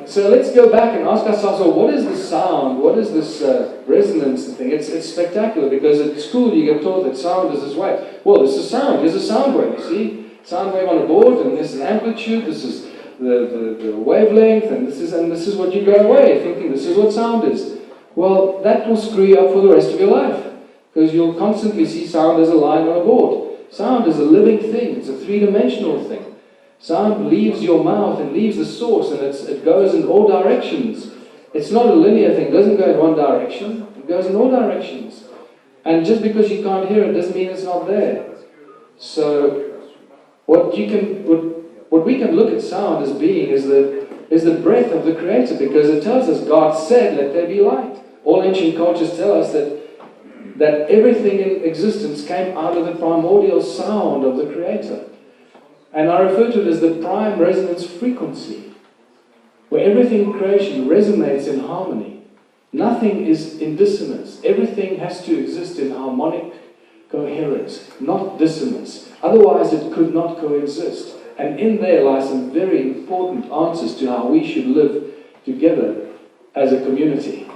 So let's go back and ask ourselves, well, what is the sound? What is this resonance thing? It's spectacular, because at school you get taught that sound is this way. Well, this is sound. Here's a sound wave, you see? Sound wave on a board, and this is amplitude, this is the wavelength, and this is what you go away thinking this is what sound is. Well, that will screw you up for the rest of your life, because you'll constantly see sound as a line on a board. Sound is a living thing. It's a three-dimensional thing. Sound leaves your mouth and leaves the source, and it goes in all directions. It's not a linear thing. It doesn't go in one direction. It goes in all directions. And just because you can't hear it doesn't mean it's not there. So what we can look at sound as being is the breath of the Creator, because it tells us God said, let there be light. All ancient cultures tell us that everything in existence came out of the primordial sound of the Creator. And I refer to it as the prime resonance frequency, where everything in creation resonates in harmony. Nothing is in dissonance. Everything has to exist in harmonic coherence, not dissonance. Otherwise it could not coexist. And in there lie some very important answers to how we should live together as a community.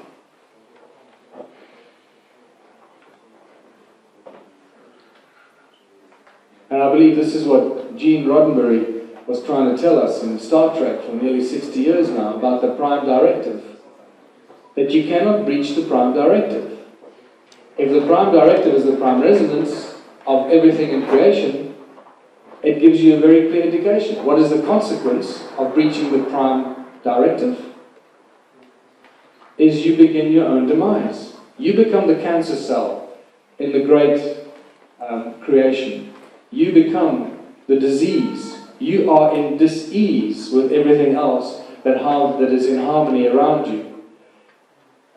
And I believe this is what Gene Roddenberry was trying to tell us in Star Trek for nearly 60 years now, about the prime directive. That you cannot breach the prime directive. If the prime directive is the prime resonance of everything in creation, it gives you a very clear indication. What is the consequence of breaching the prime directive? Is you begin your own demise. You become the cancer cell in the great creation. You become the disease. You are in dis-ease with everything else that is in harmony around you.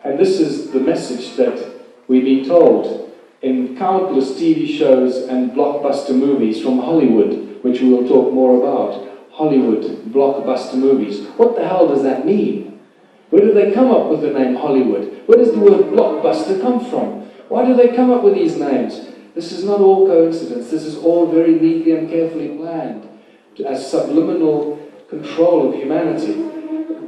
And this is the message that we've been told in countless TV shows and blockbuster movies from Hollywood, which we will talk more about. Hollywood blockbuster movies. What the hell does that mean? Where did they come up with the name Hollywood? Where does the word blockbuster come from? Why do they come up with these names? This is not all coincidence. This is all very neatly and carefully planned as subliminal control of humanity.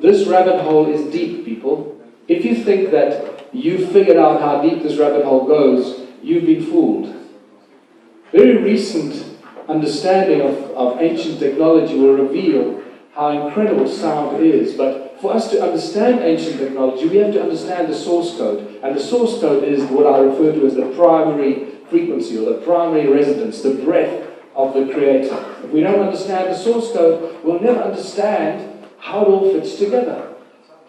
This rabbit hole is deep, people. If you think that you've figured out how deep this rabbit hole goes, you've been fooled. Very recent understanding of ancient technology will reveal how incredible sound is. But for us to understand ancient technology, we have to understand the source code. And the source code is what I refer to as the primary frequency, or the primary resonance, the breath of the Creator. If we don't understand the source code, we'll never understand how it all fits together.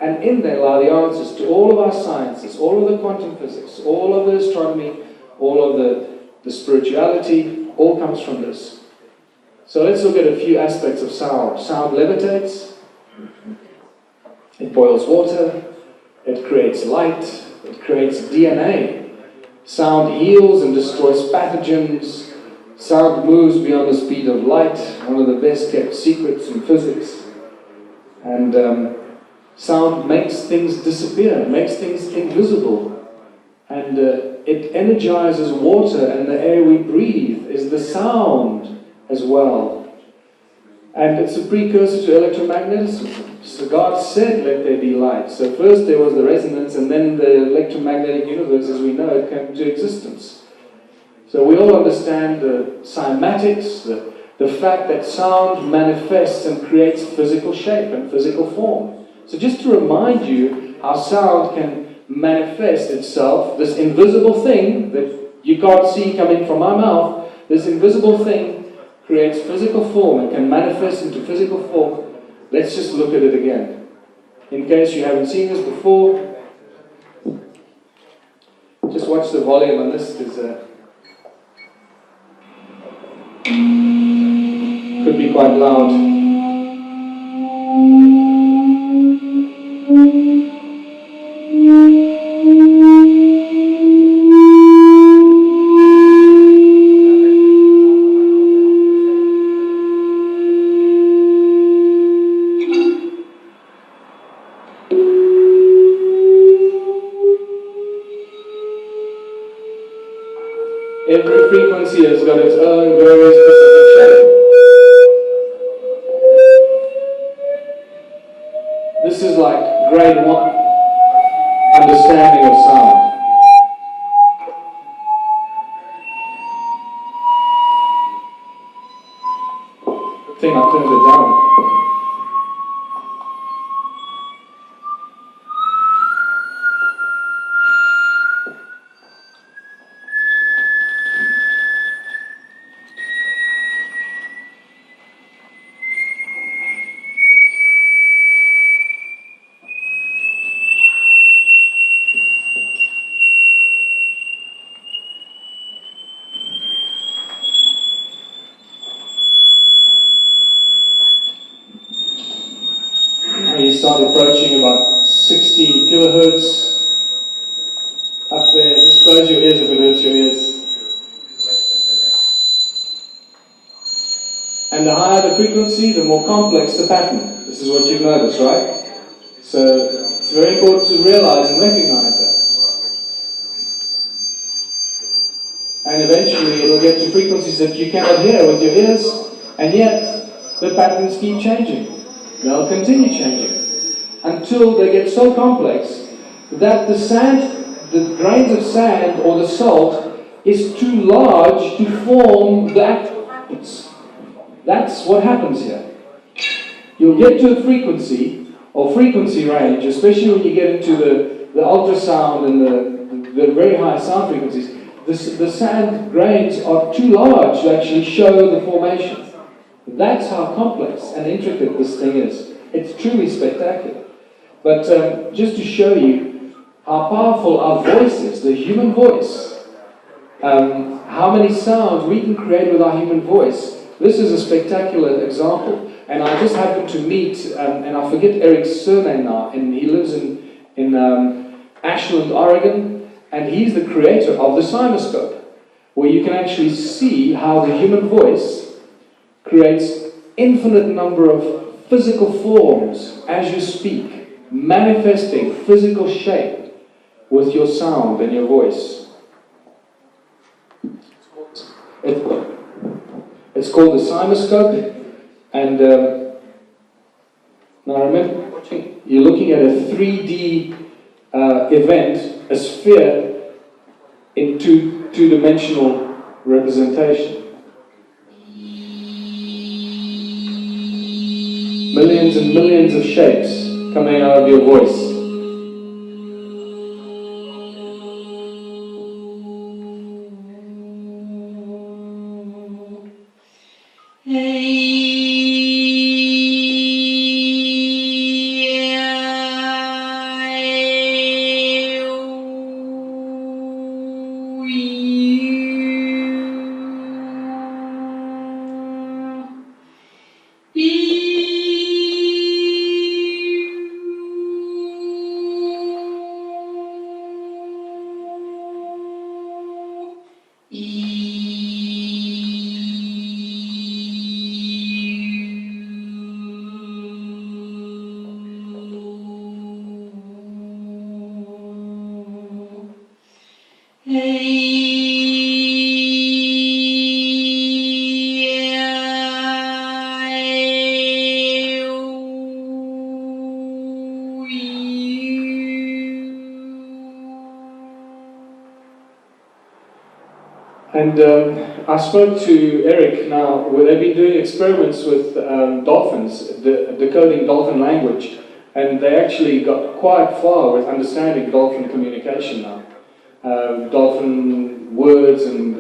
And in there lie the answers to all of our sciences, all of the quantum physics, all of the astronomy, all of the spirituality, all comes from this. So let's look at a few aspects of sound. Sound levitates, it boils water, it creates light, it creates DNA. Sound heals and destroys pathogens. Sound moves beyond the speed of light, one of the best kept secrets in physics. And sound makes things disappear, makes things invisible. And it energizes water, and the air we breathe is the sound as well. And it's a precursor to electromagnetism. So God said, let there be light. So first there was the resonance, and then the electromagnetic universe as we know it came into existence. So we all understand the cymatics, the fact that sound manifests and creates physical shape and physical form. So just to remind you how sound can manifest itself, this invisible thing that you can't see coming from my mouth, this invisible thing creates physical form and can manifest into physical form. Let's just look at it again. In case you haven't seen this before, just watch the volume on this, because could be quite loud. Every frequency has got its own very specific shape. one understanding of sound. Good thing I turned it down. You start approaching about 16 kilohertz up there. Just close your ears if it hurts your ears. And the higher the frequency, the more complex the pattern. This is what you've noticed, right? So it's very important to realize and recognize that. And eventually it will get to frequencies that you cannot hear with your ears, and yet the patterns keep changing. They'll continue changing until they get so complex that the sand, the grains of sand or the salt is too large to form the actual patterns. That's what happens here. You'll get to a frequency or frequency range, especially when you get into the ultrasound and the very high sound frequencies. The sand grains are too large to actually show the formation. That's how complex and intricate this thing is. It's truly spectacular. But just to show you how powerful our voice is, the human voice, how many sounds we can create with our human voice. This is a spectacular example. And I just happened to meet, and I forget Eric's surname now, and he lives in Ashland, Oregon, and he's the creator of the Cymoscope, where you can actually see how the human voice creates infinite number of physical forms as you speak, manifesting physical shape with your sound and your voice. It's called the Cymoscope, and now remember, you're looking at a 3D event, a sphere in two-dimensional representation. Millions and millions of shapes coming out of your voice. And I spoke to Eric now, where they've been doing experiments with dolphins, decoding dolphin language, and they actually got quite far with understanding dolphin communication now. Dolphin words and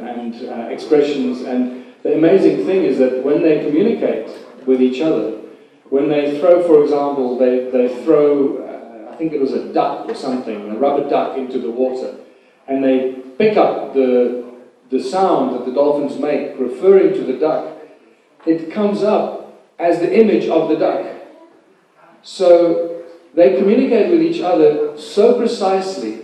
expressions, and the amazing thing is that when they communicate with each other, when they throw, for example, they throw, I think it was a duck or something, a rubber duck into the water, and they pick up the sound that the dolphins make referring to the duck, it comes up as the image of the duck. So they communicate with each other so precisely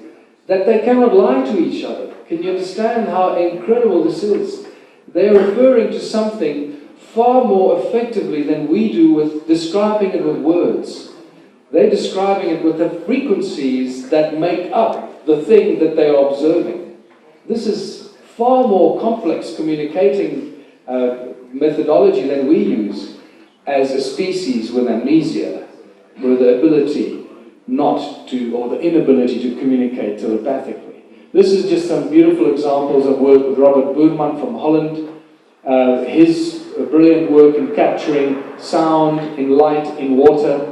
that they cannot lie to each other. Can you understand how incredible this is? They are referring to something far more effectively than we do with describing it with words. They're describing it with the frequencies that make up the thing that they are observing. This is far more complex communicating methodology than we use as a species with amnesia, with the ability not to, or the inability to communicate telepathically. This is just some beautiful examples of work with Robert Boerman from Holland. His brilliant work in capturing sound in light, in water.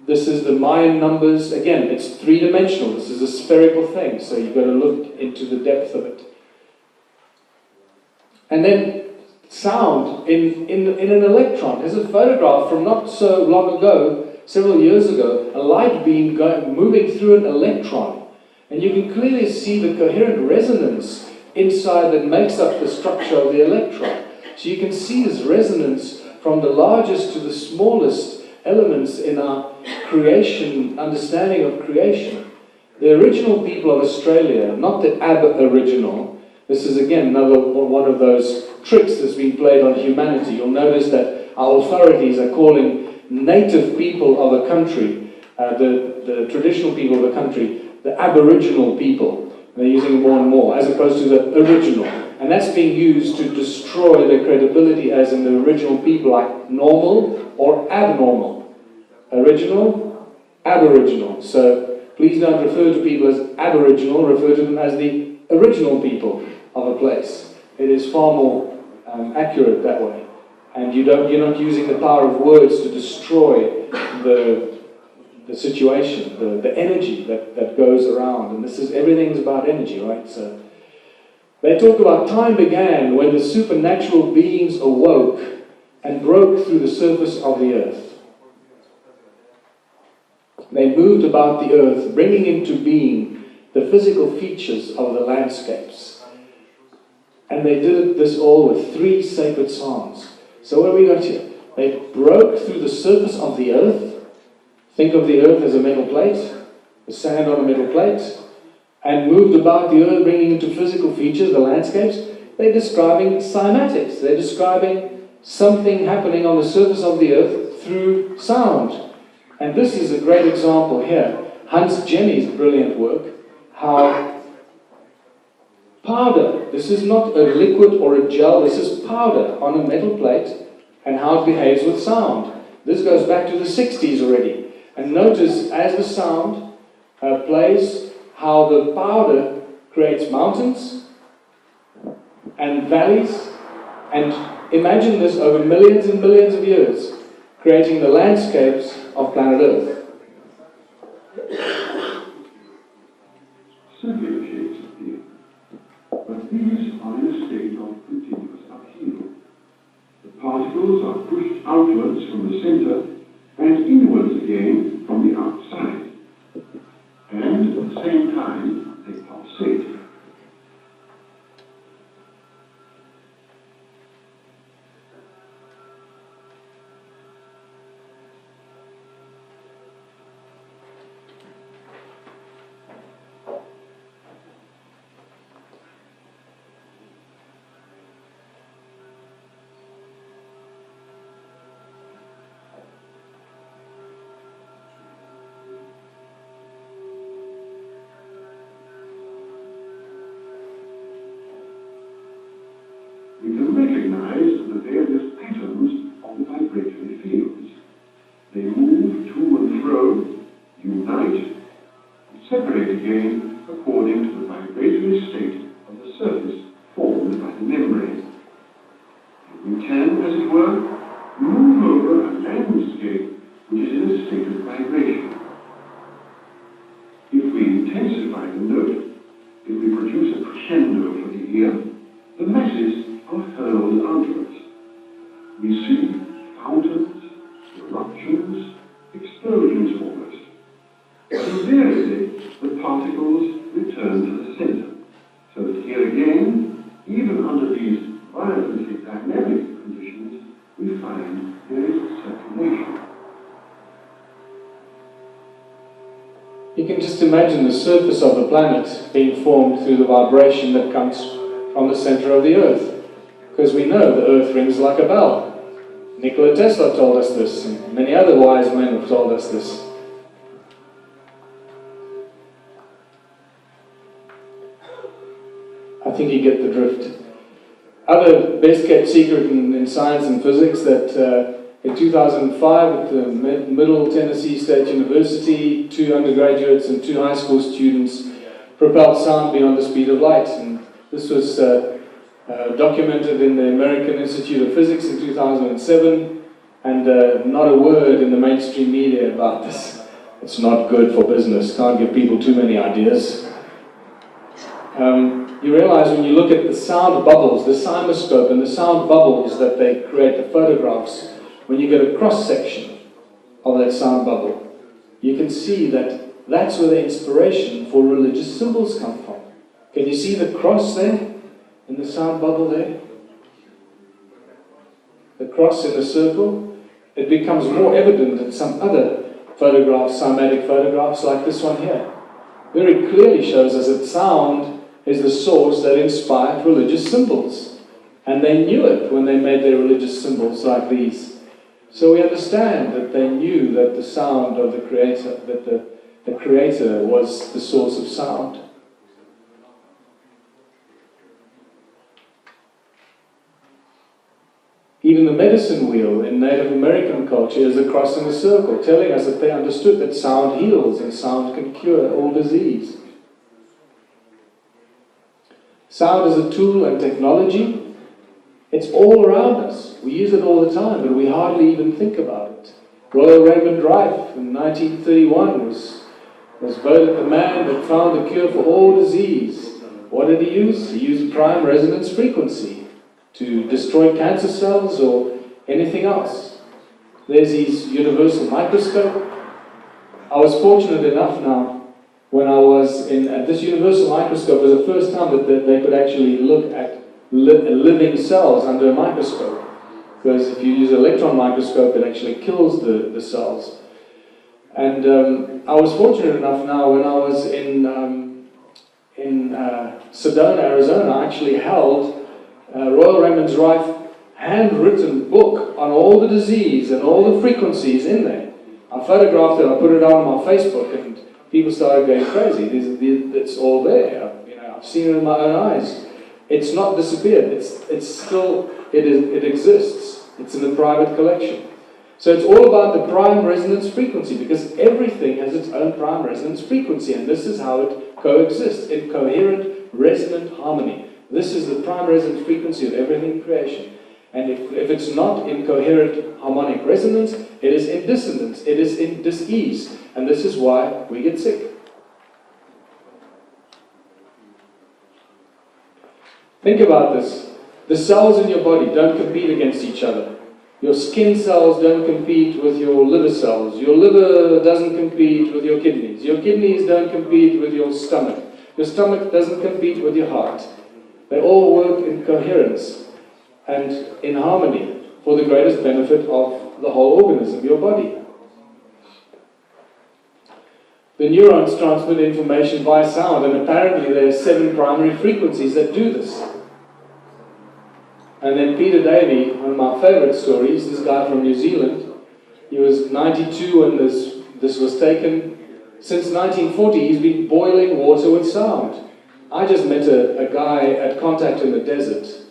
This is the Mayan numbers. Again, it's three-dimensional. This is a spherical thing, so you've got to look into the depth of it. And then sound in an electron. There's a photograph from not so long ago, several years ago, a light beam moving through an electron. And you can clearly see the coherent resonance inside that makes up the structure of the electron. So you can see this resonance from the largest to the smallest elements in our creation, understanding of creation. The original people of Australia, not the Aboriginal, this is again another one of those tricks that's been played on humanity. You'll notice that our authorities are calling native people of a country, the traditional people of a country, the Aboriginal people. They're using it more and more, as opposed to the original. And that's being used to destroy their credibility as in the original people, like normal or abnormal. Original, Aboriginal. So please don't refer to people as Aboriginal, refer to them as the original people of a place. It is far more accurate that way. And you're not using the power of words to destroy the situation, the energy that goes around. And this is, everything's about energy, right? So they talk about time began when the supernatural beings awoke and broke through the surface of the earth. They moved about the earth, bringing into being the physical features of the landscapes. And they did this all with 3 sacred songs. So what have we got here? They broke through the surface of the earth. Think of the earth as a metal plate, the sand on a metal plate, and moved about the earth, bringing into physical features, the landscapes. They're describing cymatics. They're describing something happening on the surface of the earth through sound. And this is a great example here. Hans Jenny's brilliant work, how powder, this is not a liquid or a gel, this is powder on a metal plate, and how it behaves with sound. This goes back to the 60s already. And notice, as the sound plays, how the powder creates mountains and valleys. And imagine this over millions and millions of years, creating the landscapes of planet Earth. Circular shapes appear, but these are in a state of continuous upheaval. The particles are pushed outwards from the center and inwards again from the outside. And at the same time, they pulsate. We can recognize the various patterns of the vibratory fields. They move to and fro, unite, and separate again according to the vibratory state of the surface formed by the membrane. We can, as it were, move over a landscape which is in a state of vibration. If we intensify the note, if we produce a crescendo for the ear, the masses are hurled outwards. We see fountains, eruptions, explosions almost. Invariably, the particles return to the center. So that here again, even under these violently dynamic conditions, we find there is circulation. You can just imagine the surface of the planet being formed through the vibration that comes from the center of the earth. Because we know the earth rings like a bell. Nikola Tesla told us this, and many other wise men have told us this. I think you get the drift. Other best kept secret in science and physics that In 2005, at the Middle Tennessee State University, 2 undergraduates and 2 high school students propelled sound beyond the speed of light. And this was documented in the American Institute of Physics in 2007, and not a word in the mainstream media about this. It's not good for business, can't give people too many ideas. You realize when you look at the sound bubbles, the CymaScope and the sound bubbles that they create, the photographs, when you get a cross-section of that sound bubble, you can see that that's where the inspiration for religious symbols come from. Can you see the cross there, in the sound bubble there? The cross in the circle. It becomes more evident in some other photographs, cymatic photographs like this one here. Very clearly shows us that sound is the source that inspired religious symbols. And they knew it when they made their religious symbols like these. So we understand that they knew that the sound of the Creator, that the Creator was the source of sound. Even the medicine wheel in Native American culture is a cross and a circle, telling us that they understood that sound heals and sound can cure all disease. Sound is a tool and technology. It's all around us. We use it all the time, but we hardly even think about it. Royal Raymond Rife in 1931 was voted the man that found the cure for all disease. What did he use? He used prime resonance frequency to destroy cancer cells or anything else. There's his universal microscope. I was fortunate enough now, when I was at this universal microscope, was the first time that they could actually look at living cells under a microscope. Because if you use an electron microscope, it actually kills the cells. And I was fortunate enough now, when I was in Sedona, Arizona, I actually held Royal Raymond Rife handwritten book on all the disease and all the frequencies in there. I photographed it, I put it out on my Facebook, and people started going crazy. It's all there. I've seen it in my own eyes. It's not disappeared. It's still, it exists. It's in the private collection. So it's all about the prime resonance frequency, because everything has its own prime resonance frequency, and this is how it coexists in coherent resonant harmony. This is the prime resonance frequency of everything in creation. And if it's not in coherent harmonic resonance, it is in dissonance, it is in dis-ease, and this is why we get sick. Think about this. The cells in your body don't compete against each other. Your skin cells don't compete with your liver cells. Your liver doesn't compete with your kidneys. Your kidneys don't compete with your stomach. Your stomach doesn't compete with your heart. They all work in coherence and in harmony for the greatest benefit of the whole organism, your body. The neurons transmit information via sound, and apparently there are 7 primary frequencies that do this. And then Peter Davey, one of my favorite stories, this guy from New Zealand, he was 92 when this was taken. Since 1940, he's been boiling water with sound. I just met a guy at Contact in the Desert,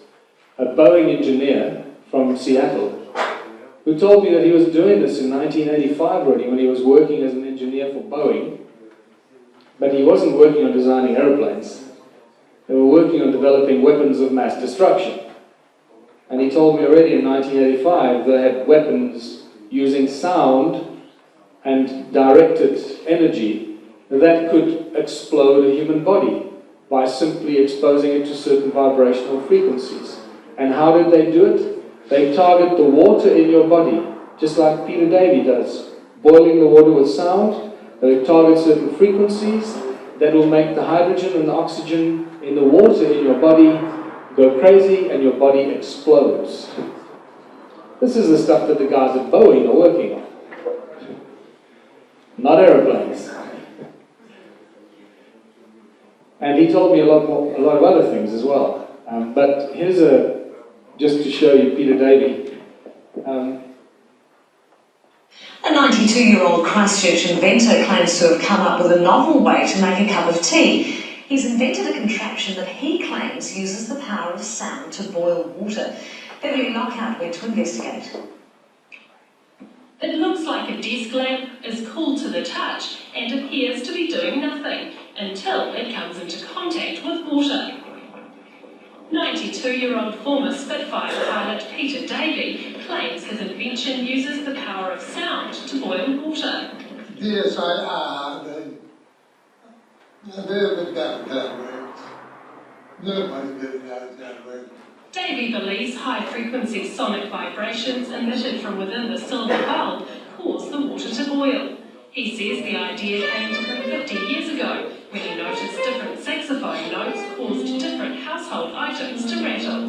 a Boeing engineer from Seattle, who told me that he was doing this in 1985 already, when he was working as an engineer for Boeing. But he wasn't working on designing aeroplanes. They were working on developing weapons of mass destruction. And he told me already in 1985 they had weapons using sound and directed energy that could explode a human body by simply exposing it to certain vibrational frequencies. And how did they do it? They target the water in your body, just like Peter Davey does, boiling the water with sound. They target certain frequencies that will make the hydrogen and the oxygen in the water in your body go crazy, and your body explodes. This is the stuff that the guys at Boeing are working on. Not aeroplanes. And he told me a lot of other things as well. But here's just to show you Peter Davey. A 92-year-old Christchurch inventor claims to have come up with a novel way to make a cup of tea. He's invented a contraption that he claims uses the power of sound to boil water. Beverly Lockhart went to investigate. It looks like a desk lamp, is cool to the touch, and appears to be doing nothing until it comes into contact with water. 92-year-old former Spitfire pilot Peter Davey claims his invention uses the power of sound to boil water. Yes, I've never got that way. Nobody's getting out that way. Davey believes high-frequency sonic vibrations emitted from within the silver bulb cause the water to boil. He says the idea came to him 50 years ago when he noticed different saxophone notes caused different household items to rattle.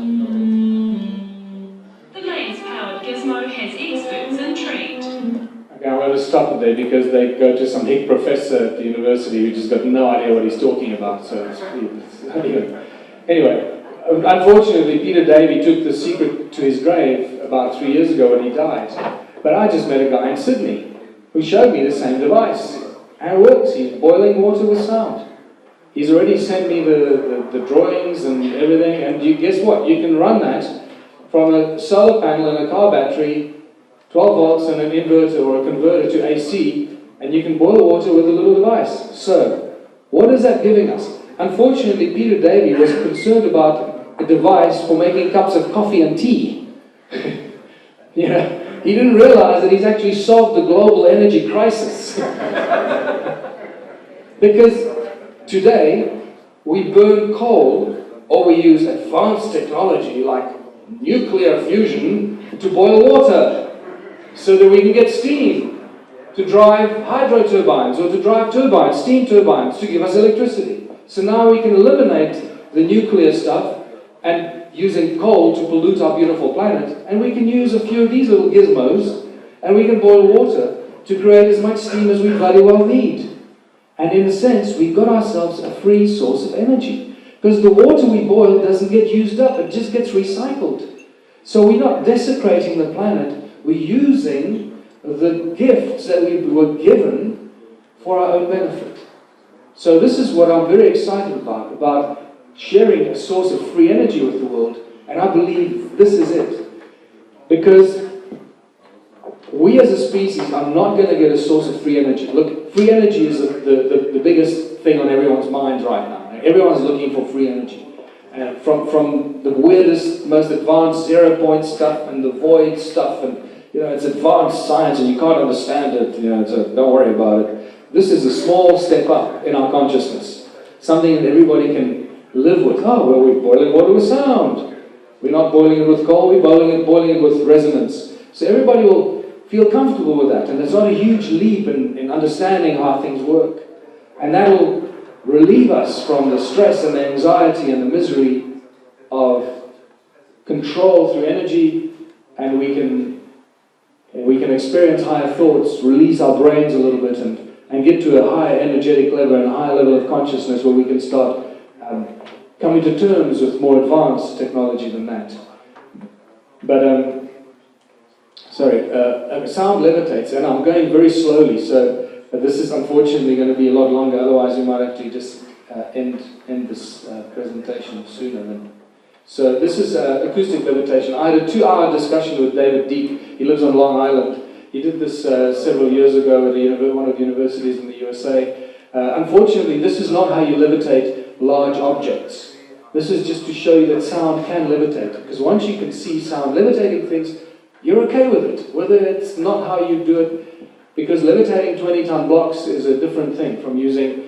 The mains-powered gizmo has experts intrigued. Okay, I'm going to stop it there because they go to some hick professor at the university who just got no idea what he's talking about. So anyway, unfortunately, Peter Davey took the secret to his grave about 3 years ago when he died. But I just met a guy in Sydney who showed me the same device. And it works. He's boiling water with sound. He's already sent me the drawings and everything. And guess what? You can run that from a solar panel and a car battery, 12 volts and an inverter or a converter to AC, and you can boil water with a little device. So, what is that giving us? Unfortunately, Peter Davey was concerned about a device for making cups of coffee and tea. You know, he didn't realize that he's actually solved the global energy crisis. Because today, we burn coal, or we use advanced technology like nuclear fusion to boil water, so that we can get steam to drive hydro turbines or to drive turbines, steam turbines, to give us electricity. So now we can eliminate the nuclear stuff and using coal to pollute our beautiful planet, and we can use a few of these little gizmos and we can boil water to create as much steam as we bloody well need. And in a sense, we've got ourselves a free source of energy, because the water we boil doesn't get used up, it just gets recycled. So we're not desecrating the planet, we're using the gifts that we were given for our own benefit. So this is what I'm very excited about sharing a source of free energy with the world, and I believe this is it. Because we as a species are not going to get a source of free energy. Look, free energy is the biggest thing on everyone's minds right now. Everyone's looking for free energy. From the weirdest, most advanced zero-point stuff and the void stuff, and it's advanced science and you can't understand it, so don't worry about it. This is a small step up in our consciousness. Something that everybody can live with. Oh, well, we're boiling water with sound. We're not boiling it with coal, we're boiling it with resonance. So everybody will feel comfortable with that, and there's not a huge leap in understanding how things work. And that will relieve us from the stress and the anxiety and the misery of control through energy, and we can experience higher thoughts, release our brains a little bit, and get to a higher energetic level and a higher level of consciousness where we can start coming to terms with more advanced technology than that. But, sound levitates, and I'm going very slowly, so this is unfortunately going to be a lot longer, otherwise we might have to just end this presentation sooner. So this is acoustic levitation. I had a 2-hour discussion with David Deek. He lives on Long Island. He did this several years ago at one of the universities in the USA. Unfortunately, this is not how you levitate large objects. This is just to show you that sound can levitate. Because once you can see sound levitating things, you're okay with it, whether it's not how you do it. Because levitating 20-ton blocks is a different thing from using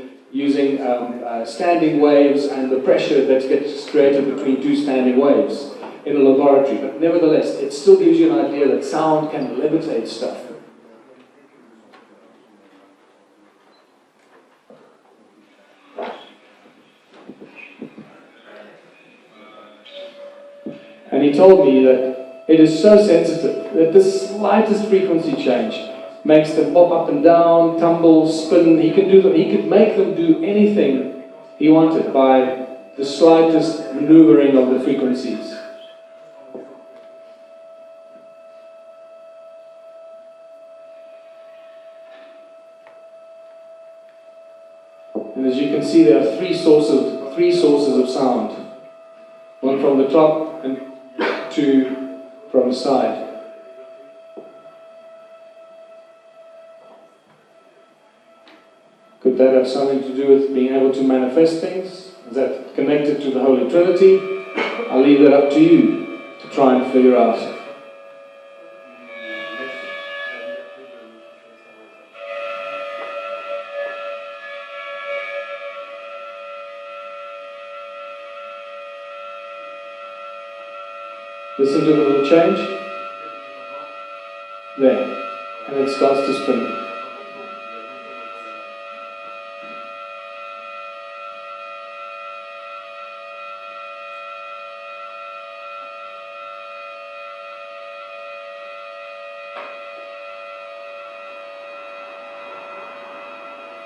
standing waves and the pressure that gets created between two standing waves in a laboratory. But nevertheless, it still gives you an idea that sound can levitate stuff. And he told me that it is so sensitive that the slightest frequency change makes them pop up and down, tumble, spin. He could make them do anything he wanted by the slightest maneuvering of the frequencies. And as you can see, there are three sources of sound. One from the top and two from the side. Could that have something to do with being able to manifest things? Is that connected to the Holy Trinity? I'll leave that up to you to try and figure out. Listen to the little change. There. And it starts to spin.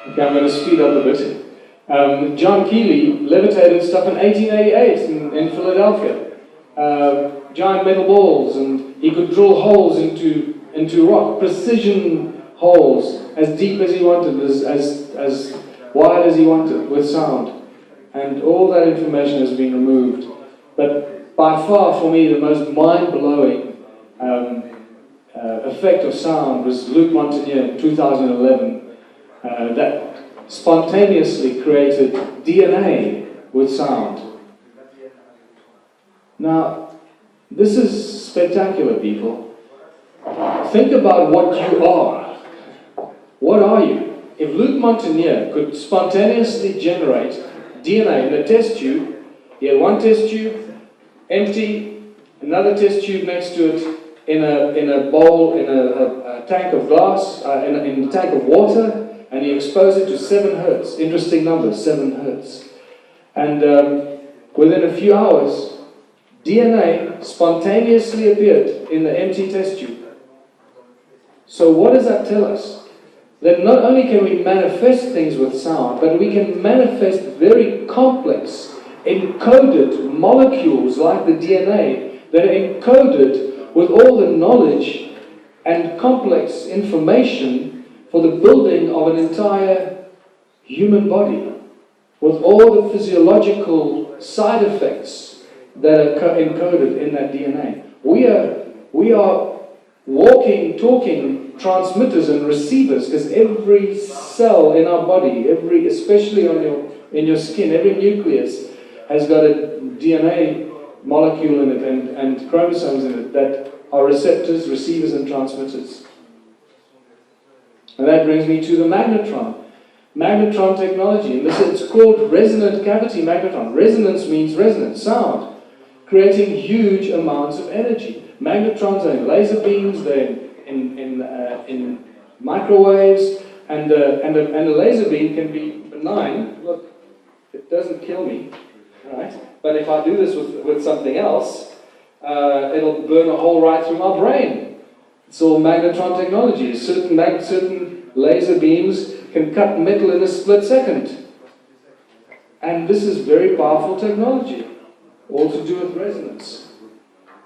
Okay, I'm going to speed up a bit. John Keely levitated stuff in 1888 in Philadelphia. Giant metal balls, and he could drill holes into rock, precision holes, as deep as he wanted, as wide as he wanted, with sound. And all that information has been removed. But by far, for me, the most mind-blowing effect of sound was Luc Montagnier in 2011, that spontaneously created DNA with sound. Now, this is spectacular, people. Think about what you are. What are you? If Luc Montagnier could spontaneously generate DNA in a test tube, he had one test tube, empty, another test tube next to it, in a bowl, in a tank of glass, in a tank of water, and he exposed it to 7 hertz. Interesting number, 7 hertz. And within a few hours, DNA spontaneously appeared in the empty test tube. So what does that tell us? That not only can we manifest things with sound, but we can manifest very complex, encoded molecules like the DNA that are encoded with all the knowledge and complex information for the building of an entire human body, with all the physiological side effects that are encoded in that DNA. We are walking, talking transmitters and receivers, because every cell in our body, especially in your skin, every nucleus has got a DNA molecule in it and chromosomes in it that are receptors, receivers, and transmitters. And that brings me to the magnetron. Magnetron technology, and it's called resonant cavity magnetron. Resonance means resonance, sound, creating huge amounts of energy. Magnetrons are in laser beams, they're in microwaves, and a laser beam can be benign. Look, it doesn't kill me, right? But if I do this with something else, it'll burn a hole right through my brain. It's all magnetron technology. Certain laser beams can cut metal in a split second. And this is very powerful technology, all to do with resonance.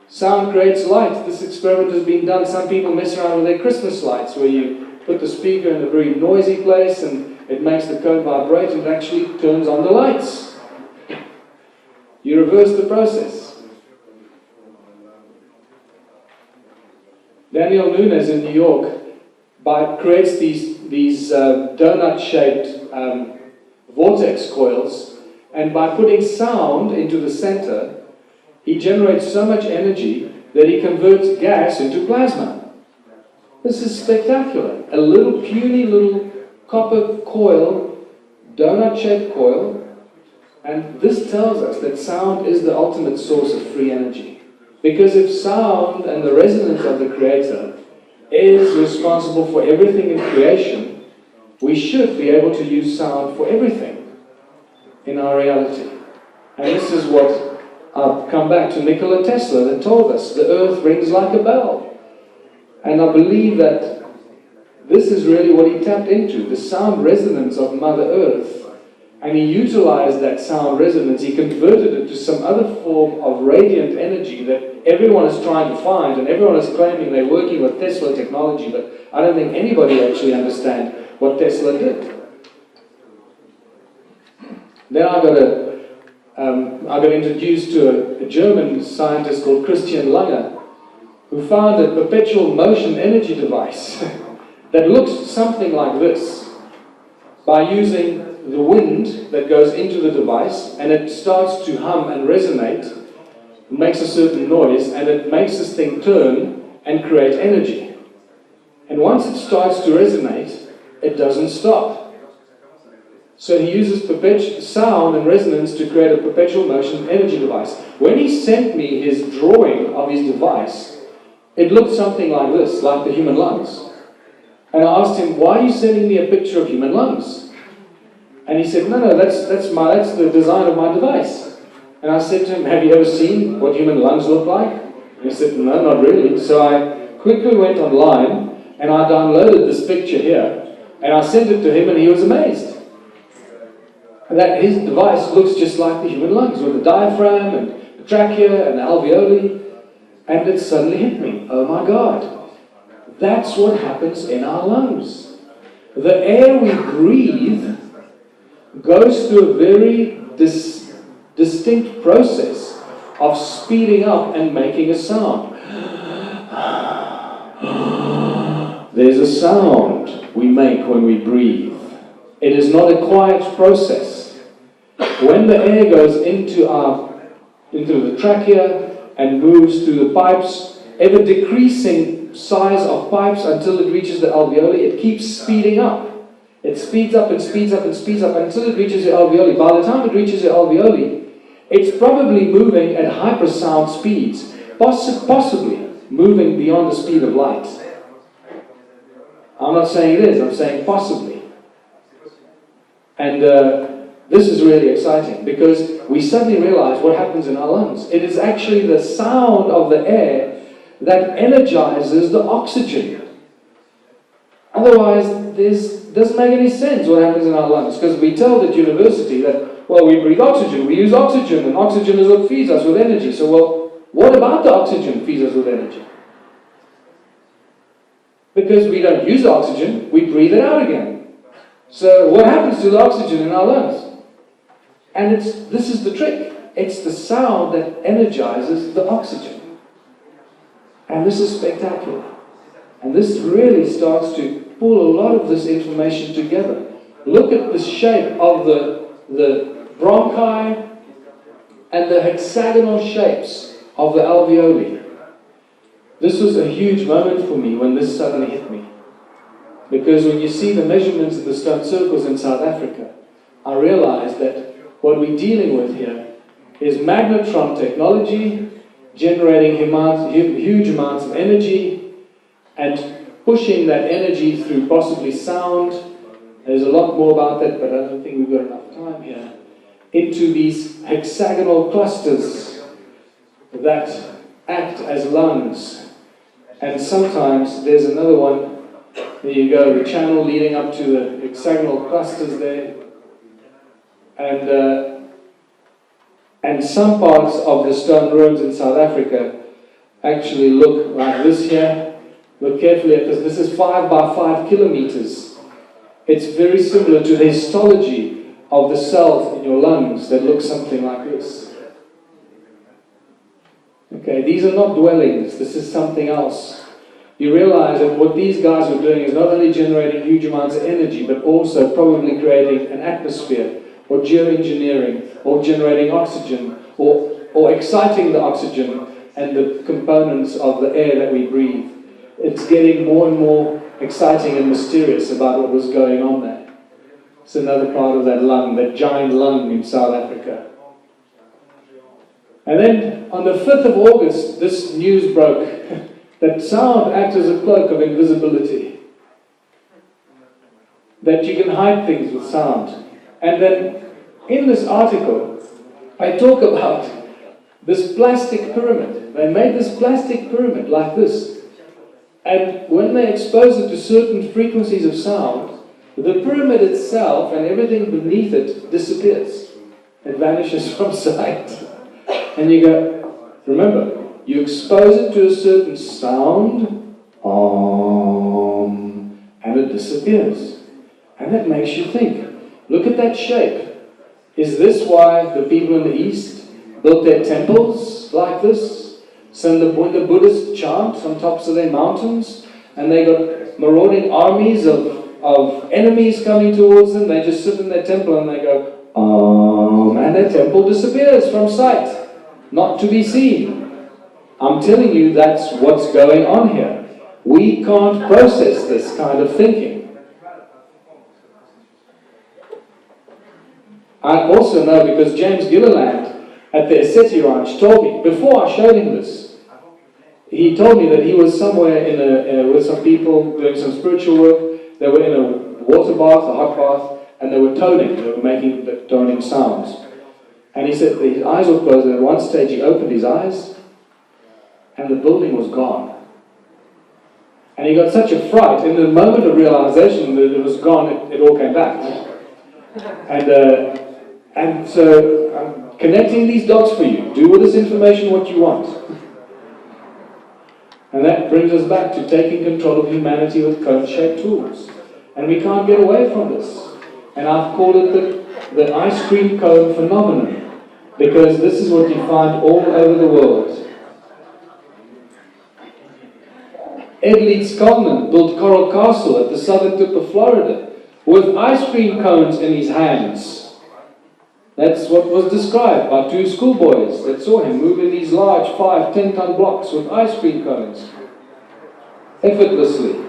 Sound creates light. This experiment has been done. Some people mess around with their Christmas lights, where you put the speaker in a very noisy place and it makes the cone vibrate and it actually turns on the lights. You reverse the process. Daniel Nunes in New York creates these donut-shaped vortex coils, and by putting sound into the center, he generates so much energy that he converts gas into plasma. This is spectacular. A little puny little copper coil, donut-shaped coil, and this tells us that sound is the ultimate source of free energy. Because if sound and the resonance of the Creator is responsible for everything in creation, we should be able to use sound for everything in our reality. And this is what I'll come back to Nikola Tesla that told us, the earth rings like a bell. And I believe that this is really what he tapped into, the sound resonance of Mother Earth. And he utilized that sound resonance, he converted it to some other form of radiant energy that everyone is trying to find, and everyone is claiming they're working with Tesla technology, but I don't think anybody actually understands what Tesla did. Then I got introduced to a German scientist called Christian Lange, who found a perpetual motion energy device that looks something like this. by using the wind that goes into the device, and it starts to hum and resonate, it makes a certain noise, and it makes this thing turn and create energy. And once it starts to resonate, it doesn't stop. So he uses perpetual sound and resonance to create a perpetual motion energy device. When he sent me his drawing of his device, it looked something like this, like the human lungs. And I asked him, why are you sending me a picture of human lungs? And he said, no, that's the design of my device. And I said to him, have you ever seen what human lungs look like? And he said, no, not really. So I quickly went online and I downloaded this picture here and I sent it to him and he was amazed. That his device looks just like the human lungs, with the diaphragm and the trachea and the alveoli. And it suddenly hit me, oh my God, that's what happens in our lungs. The air we breathe goes through a very distinct process of speeding up and making a sound. There's a sound we make when we breathe. It is not a quiet process. When the air goes into the trachea and moves through the pipes, ever decreasing size of pipes until it reaches the alveoli, it keeps speeding up. It speeds up and speeds up and speeds up until it reaches the alveoli. By the time it reaches the alveoli, it's probably moving at hypersound speeds, possibly moving beyond the speed of light. I'm not saying it is, I'm saying possibly. And this is really exciting because we suddenly realize what happens in our lungs. It is actually the sound of the air that energizes the oxygen. Otherwise, it doesn't make any sense what happens in our lungs, because we tell at university that, well, we breathe oxygen, we use oxygen, and oxygen is what feeds us with energy. So, well, what about the oxygen feeds us with energy? Because we don't use oxygen, we breathe it out again. So what happens to the oxygen in our lungs? And this is the trick. It's the sound that energizes the oxygen. And this is spectacular. And this really starts to pull a lot of this information together. Look at the shape of the bronchi and the hexagonal shapes of the alveoli. This was a huge moment for me when this suddenly hit me. Because when you see the measurements of the stone circles in South Africa, I realized that what we're dealing with here is magnetron technology, generating huge amounts of energy, and pushing that energy through possibly sound. There's a lot more about that, but I don't think we've got enough time here. Into these hexagonal clusters that act as lungs. And sometimes there's another one. There you go, the channel leading up to the hexagonal clusters there. And some parts of the stone ruins in South Africa actually look like this here. Look carefully at this. This is 5 by 5 kilometers. It's very similar to the histology of the cells in your lungs that look something like this. Okay, these are not dwellings. This is something else. You realize that what these guys were doing is not only generating huge amounts of energy, but also probably creating an atmosphere, or geoengineering, or generating oxygen, or exciting the oxygen and the components of the air that we breathe. It's getting more and more exciting and mysterious about what was going on there. It's another part of that lung, that giant lung in South Africa. And then on the 5th of August, this news broke that sound acts as a cloak of invisibility. That you can hide things with sound. And then in this article, I talk about this plastic pyramid. They made this plastic pyramid like this. And when they expose it to certain frequencies of sound, the pyramid itself and everything beneath it disappears. It vanishes from sight. And you go, remember, you expose it to a certain sound, and it disappears. And that makes you think. Look at that shape. Is this why the people in the East built their temples like this? So when the Buddhists chant on tops of their mountains, and they got marauding armies of of enemies coming towards them, they just sit in their temple and they go, and their temple disappears from sight, not to be seen. I'm telling you, that's what's going on here. We can't process this kind of thinking. I also know because James Gilliland at the Esseti Ranch told me, before I showed him this, he told me that he was somewhere with some people doing some spiritual work. They were in a water bath, a hot bath, and they were toning. They were making the toning sounds. And he said his eyes were closed, and at one stage he opened his eyes, and the building was gone. And he got such a fright, in the moment of realization that it was gone, it all came back. And so I'm connecting these dots for you. Do with this information what you want. And that brings us back to taking control of humanity with cone-shaped tools. And we can't get away from this. And I've called it the ice cream cone phenomenon, because this is what you find all over the world. Ed Leeds Coleman built Coral Castle at the southern tip of Florida with ice cream cones in his hands. That's what was described by two schoolboys that saw him moving these large 5-10-ton blocks with ice cream cones effortlessly.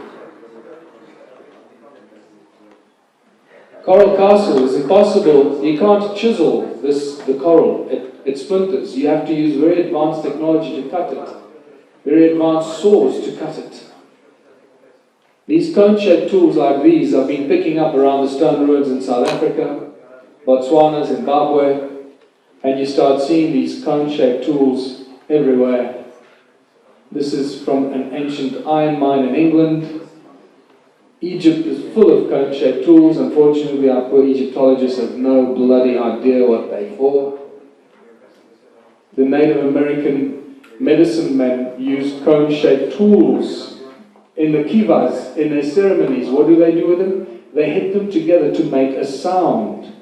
Coral Castle is impossible. You can't chisel the coral. It splinters. You have to use very advanced technology to cut it. Very advanced saws to cut it. These cone-shaped tools like these I've been picking up around the stone ruins in South Africa, Botswana, Zimbabwe, and you start seeing these cone-shaped tools everywhere. This is from an ancient iron mine in England. Egypt is full of cone-shaped tools. Unfortunately, our poor Egyptologists have no bloody idea what they're for. The Native American medicine men used cone-shaped tools in the kivas, in their ceremonies. What do they do with them? They hit them together to make a sound.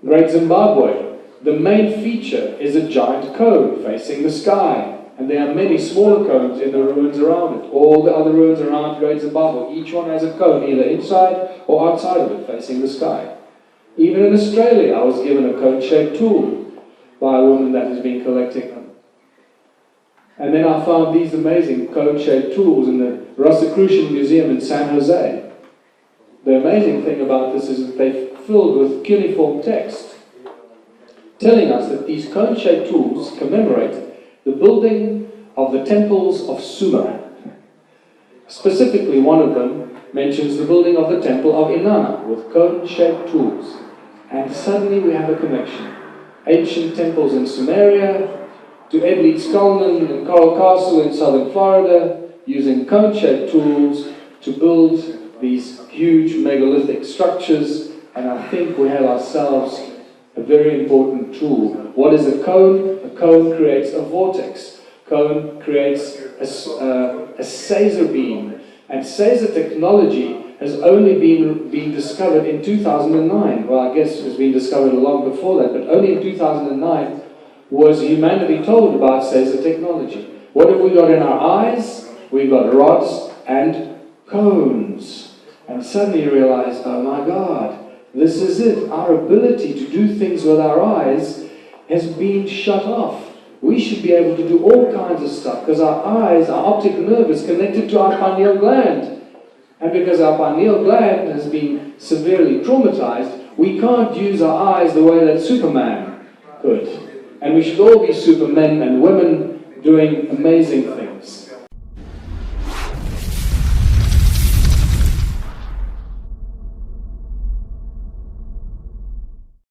Great Zimbabwe, the main feature is a giant cone facing the sky. And there are many smaller cones in the ruins around it. All the other ruins around Great Zimbabwe, each one has a cone, either inside or outside of it, facing the sky. Even in Australia, I was given a cone-shaped tool by a woman that has been collecting them. And then I found these amazing cone-shaped tools in the Rosicrucian Museum in San Jose. The amazing thing about this is that they're filled with cuneiform text, telling us that these cone-shaped tools commemorate the building of the temples of Sumer. Specifically, one of them mentions the building of the temple of Inanna with cone-shaped tools. And suddenly we have a connection. Ancient temples in Sumeria, to Ed Leeds Coleman and Coral Castle in southern Florida, using cone-shaped tools to build these huge megalithic structures. And I think we have ourselves a very important tool. What is a cone? A cone creates a vortex. Cone creates a Caesar beam. And Caesar technology has only been discovered in 2009. Well, I guess it has been discovered long before that, but only in 2009 was humanity told about Caesar technology. What have we got in our eyes? We've got rods and cones. And suddenly you realize, oh my God, this is it. Our ability to do things with our eyes has been shut off. We should be able to do all kinds of stuff because our eyes, our optic nerve is connected to our pineal gland. And because our pineal gland has been severely traumatized, we can't use our eyes the way that Superman could. And we should all be supermen and women doing amazing things.